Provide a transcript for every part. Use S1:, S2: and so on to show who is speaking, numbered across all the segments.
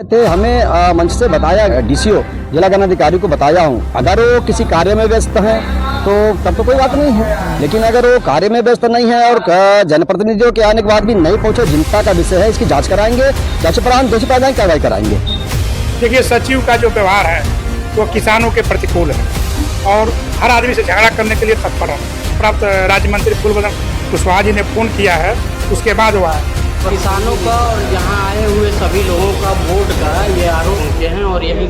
S1: थे हमें मंच से बताया, डीसीओ जिला गन्ना अधिकारी को बताया हूँ, अगर वो किसी कार्य में व्यस्त हैं तो तब तो कोई बात नहीं है, लेकिन अगर वो कार्य में व्यस्त नहीं है और जनप्रतिनिधियों के आने के बाद भी नहीं पहुंचे, चिंता का विषय है। इसकी जांच कराएंगे, जांच पर दोषी पाए जाएंगे, कार्रवाई कराएंगे।
S2: देखिए, सचिव का जो व्यवहार है वो किसानों के प्रतिकूल है और हर आदमी से झगड़ा करने के लिए तत्पर है। प्राप्त राज्य मंत्री फूलबदन कुशवाहा जी ने फोन किया है, उसके बाद हुआ है।
S3: किसानों का और यहाँ आए हुए सभी लोगों का वोट का ये आरोप हैं और यही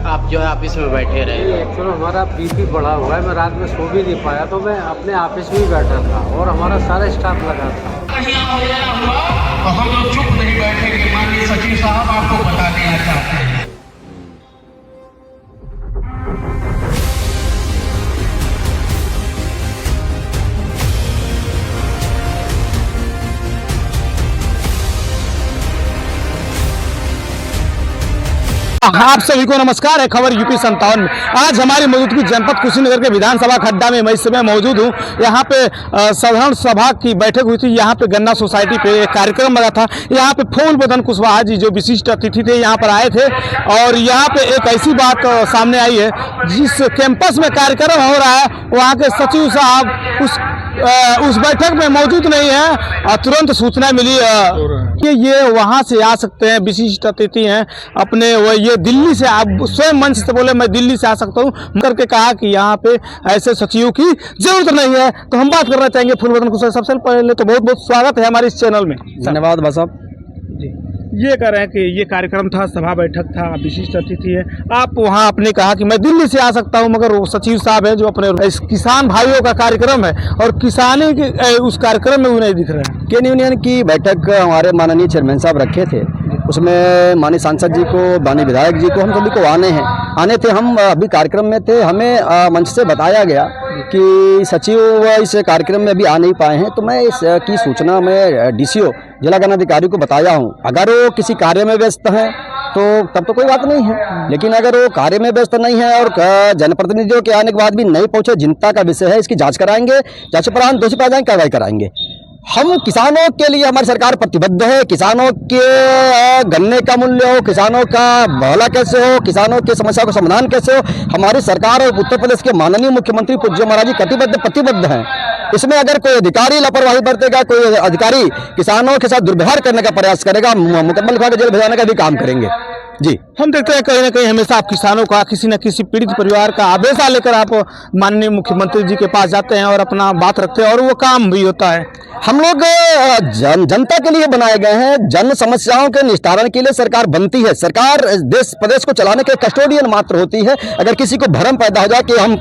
S3: आप जो है ऑफिस में बैठे रहे।
S4: एक्चुअली हमारा बीपी बढ़ा हुआ है, मैं रात में सो भी नहीं पाया, तो मैं अपने ऑफिस में ही बैठा था और हमारा सारा स्टाफ लगा था।
S5: तो हम लोग चुप नहीं बैठेंगे। माननीय सचिव साहब आपको बता देना चाहते हैं।
S6: आप सभी को नमस्कार है। खबर यूपी 57 में आज हमारी मौजूदगी जनपद कुशीनगर के विधानसभा खड्डा में मैं इस समय मौजूद हूँ। यहाँ पे साधारण सभा की बैठक हुई थी। यहाँ पे गन्ना सोसाइटी पे एक कार्यक्रम लगा था। यहाँ पे फूलबदन कुशवाहा जी जो विशिष्ट अतिथि थे यहाँ पर आए थे और यहाँ पे एक ऐसी बात सामने आई है, जिस कैंपस में कार्यक्रम हो रहा है वहाँ के सचिव साहब उस बैठक में मौजूद नहीं है। तुरंत सूचना मिली कि ये वहाँ से आ सकते हैं, विशिष्ट अतिथि हैं अपने, ये दिल्ली से आप स्वयं मंच से बोले मैं दिल्ली से आ सकता हूँ करके कहा कि यहाँ पे ऐसे सचिव की जरूरत नहीं है। तो हम बात करना चाहेंगे फूलबदन कुशवाहा। सबसे पहले तो बहुत बहुत स्वागत है हमारे इस चैनल में।
S1: धन्यवाद भाई साहब
S6: जी। ये कह रहे हैं कि ये कार्यक्रम था, सभा बैठक था, विशिष्ट अतिथि है, आप वहाँ आपने कहा कि मैं दिल्ली से आ सकता हूँ, मगर वो सचिव साहब है जो अपने इस किसान भाइयों का कार्यक्रम है और किसानी के उस कार्यक्रम में वो नहीं दिख रहे हैं।
S1: केन यूनियन की बैठक हमारे माननीय चेयरमैन साहब रखे थे, उसमें माननीय सांसद जी को, माननीय विधायक जी को, हम सभी को आने थे। हम अभी कार्यक्रम में थे, हमें मंच से बताया गया कि सचिव इस कार्यक्रम में अभी आ नहीं पाए हैं, तो मैं इसकी सूचना मैं डीसीओ जिला गन्ना अधिकारी को बताया हूँ, अगर वो किसी कार्य में व्यस्त हैं तो तब तो कोई बात नहीं है, लेकिन अगर वो कार्य में व्यस्त नहीं है और जनप्रतिनिधियों के आने के बाद भी नहीं पहुंचे, चिंता का विषय है। इसकी जांच कराएंगे, जांच पर दोषी पाए जाएंगे, कार्रवाई कराएंगे। हम किसानों के लिए हमारी सरकार प्रतिबद्ध है। किसानों के गन्ने का मूल्य हो, किसानों का भला कैसे हो, किसानों की समस्या का समाधान कैसे हो, हमारी सरकार और उत्तर प्रदेश के माननीय मुख्यमंत्री पूज्य महाराज जी प्रतिबद्ध हैं। इसमें अगर कोई अधिकारी लापरवाही बरतेगा, कोई अधिकारी किसानों के साथ दुर्व्यवहार करने का प्रयास करेगा, मुकदमा लिखवा के जेल भेजाने का भी काम करेंगे। जी,
S6: हम देखते हैं कहीं ना कहीं हमेशा आप किसानों का, किसी न किसी पीड़ित परिवार का आदेश लेकर आप माननीय मुख्यमंत्री जी के पास जाते हैं और अपना बात रखते हैं और वो काम भी होता है।
S1: हम लोग जनता के लिए बनाए गए हैं, जन समस्याओं के निस्तारण के लिए सरकार बनती है। सरकार देश प्रदेश को चलाने के कस्टोडियन मात्र होती है। अगर किसी को भ्रम पैदा हो जाए कि हम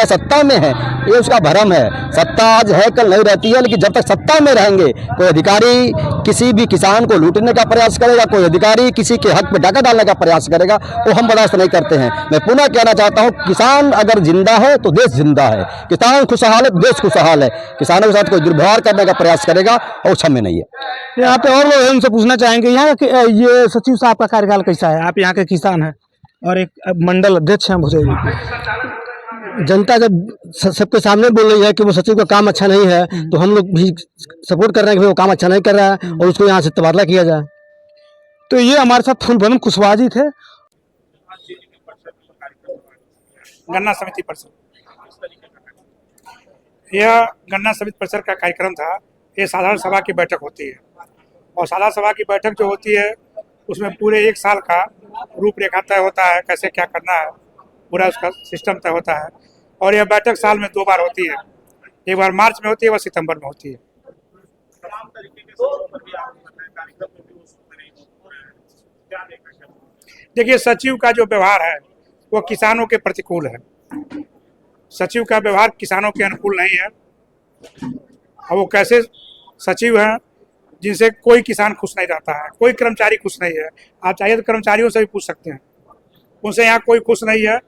S1: सत्ता में हैं, ये उसका भ्रम है। सत्ता आज है कल नहीं रहती है, लेकिन जब तक सत्ता में रहेंगे, कोई अधिकारी किसी भी किसान को लूटने का प्रयास करेगा, कोई अधिकारी किसी के हक में डाका डालने का प्रयास करेगा, वो हम बर्दाश्त नहीं करते हैं। मैं पुनः कहना चाहता हूँ, किसान अगर जिंदा है तो देश जिंदा है। किसान खुशहाल है, देश खुशहाल है। किसानों के साथ कोई दुर्व्यवहार करने का प्रयास करेगा और क्षम्य नहीं है।
S6: यहाँ पे और लोग उनसे पूछना चाहेंगे, यहाँ के ये सचिव साहब का कार्यकाल कैसा है? आप यहाँ के किसान हैं और एक मंडल अध्यक्ष हैं भुजेली।
S4: जनता जब सबके सामने बोल रही है कि वो सचिव का काम अच्छा नहीं है, तो हम लोग भी सपोर्ट कर रहे हैं कि वो काम अच्छा नहीं कर रहा है और उसको यहाँ से तबादला किया जाए।
S6: तो ये हमारे साथ फूलबदन कुशवाहा जी थे।
S2: गन्ना समिति परिषद, यह गन्ना समिति परिषद का कार्यक्रम था। ये साधारण सभा की बैठक होती है और साधारण सभा की बैठक जो होती है उसमें पूरे एक साल का रूपरेखा तय होता है, कैसे क्या करना है, पूरा उसका सिस्टम तय होता है। और यह बैठक साल में 2 बार होती है, एक बार मार्च में होती है, एक बार सितंबर में होती है। देखिए, सचिव का जो व्यवहार है वो किसानों के प्रतिकूल है। सचिव का व्यवहार किसानों के अनुकूल नहीं है। और वो कैसे सचिव हैं जिनसे कोई किसान खुश नहीं रहता है, कोई कर्मचारी खुश नहीं है। आप चाहिए तो कर्मचारियों से भी पूछ सकते हैं, उनसे यहाँ कोई खुश नहीं है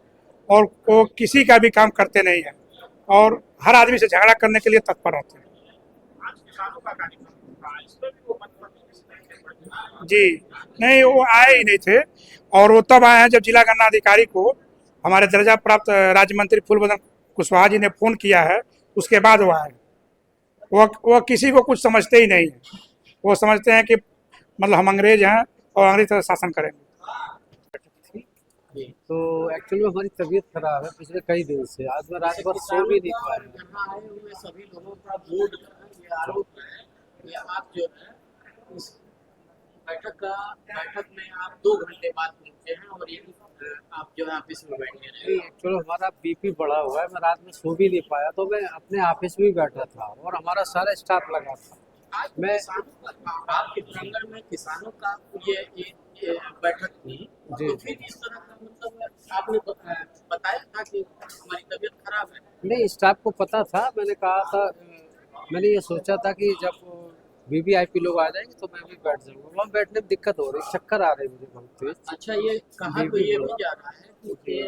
S2: और वो किसी का भी काम करते नहीं है और हर आदमी से झगड़ा करने के लिए तत्पर रहते हैं। जी नहीं, वो आए ही नहीं थे और वो तब आए हैं जब जिला गन्ना अधिकारी को हमारे दर्जा प्राप्त राज्य मंत्री फूलबदन कुशवाहा जी ने फोन किया है, उसके बाद वो आए। वो किसी को कुछ समझते ही नहीं है। वो समझते हैं कि मतलब हम अंग्रेज हैं और अंग्रेज तरह शासन करेंगे।
S7: तो एक्चुअली में हमारी तबीयत खराब है पिछले कई दिन से। आज मैं रात भर सो भी नहीं पाया।
S3: यहाँ आए हुए सभी लोगों का बोर्ड का ये आरोप है कि आप जो है इस बैठक में आप 2 घंटे बाद पहुंचे हैं और ये आप जो है ऑफिस में बैठे रहे।
S7: एक्चुअली हमारा बीपी बढ़ा हुआ है, मैं रात में सो भी नहीं पाया, तो मैं अपने ऑफिस में ही बैठा था और हमारा सारा स्टाफ लगा था।
S3: आज
S7: मैं
S3: आपके प्रांगण में किसानों का ये बैठक थी,
S7: जी।
S3: तो फिर इस तरह का मतलब आपने बताया था कि हमारी तबीयत खराब है।
S7: नहीं, स्टाफ को पता था। मैंने कहा था, मैंने ये सोचा था कि जब वीवीआईपी लोग आ जाएंगे तो मैं भी बैठ जाऊंगा। वहाँ बैठने में दिक्कत हो रही, चक्कर आ रहे मुझे बहुत तेज।
S3: अच्छा, ये कहा तो ये भी जा रहा है कि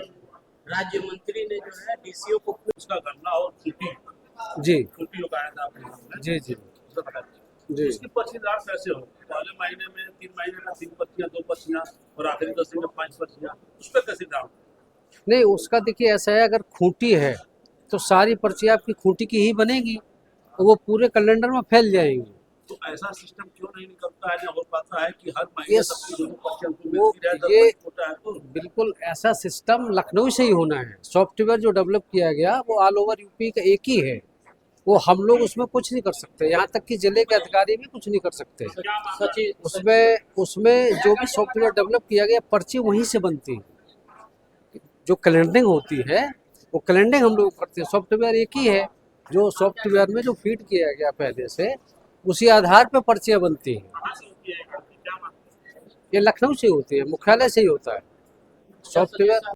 S3: राज्य मंत्री ने जो है डीसीओ को
S8: उसका गन्ना और छुट्टी
S7: जी
S8: लगाया था अपने गाँव में।
S7: जी जी जी।
S8: उसकी पर्चीदार कैसे हो? पहले महीने में 3 महीने में 3 पर्चियाँ, 2 पर्चियाँ और आखिरी 10 दिन में 5 पर्चियाँ, उस पर कैसे दाम?
S7: नहीं, उसका देखिए ऐसा है, अगर खूंटी है तो सारी पर्ची आपकी खूंटी की ही बनेगी और वो पूरे कैलेंडर में फैल जाएंगी।
S8: तो ऐसा सिस्टम क्यों नहीं निकलता है या हो पाता है कि हर महीने
S7: ये
S8: सबकी दोनों पर्चियाँ उनको
S7: वो
S8: मिलती रहे, 10
S7: ये
S8: महीने होता है तो?
S7: बिल्कुल ऐसा सिस्टम लखनऊ से ही होना है। सॉफ्टवेयर जो डेवलप किया गया वो ऑल ओवर यूपी का एक ही है। वो हम लोग उसमें कुछ नहीं कर सकते, यहाँ तक कि जिले के अधिकारी भी कुछ नहीं कर सकते। उसमें जो भी सॉफ्टवेयर डेवलप किया गया पर्ची वहीं से बनती है। जो कैलेंडरिंग होती है वो कैलेंडरिंग हम लोग करते हैं। सॉफ्टवेयर एक ही है, जो सॉफ्टवेयर में जो फीड किया गया पहले से उसी आधार पर पर्चियाँ बनती हैं।
S8: कहाँ से होती है? क्या मानते हैं?
S7: ये लखनऊ से होती है, मुख्यालय से ही होता है सॉफ्टवेयर।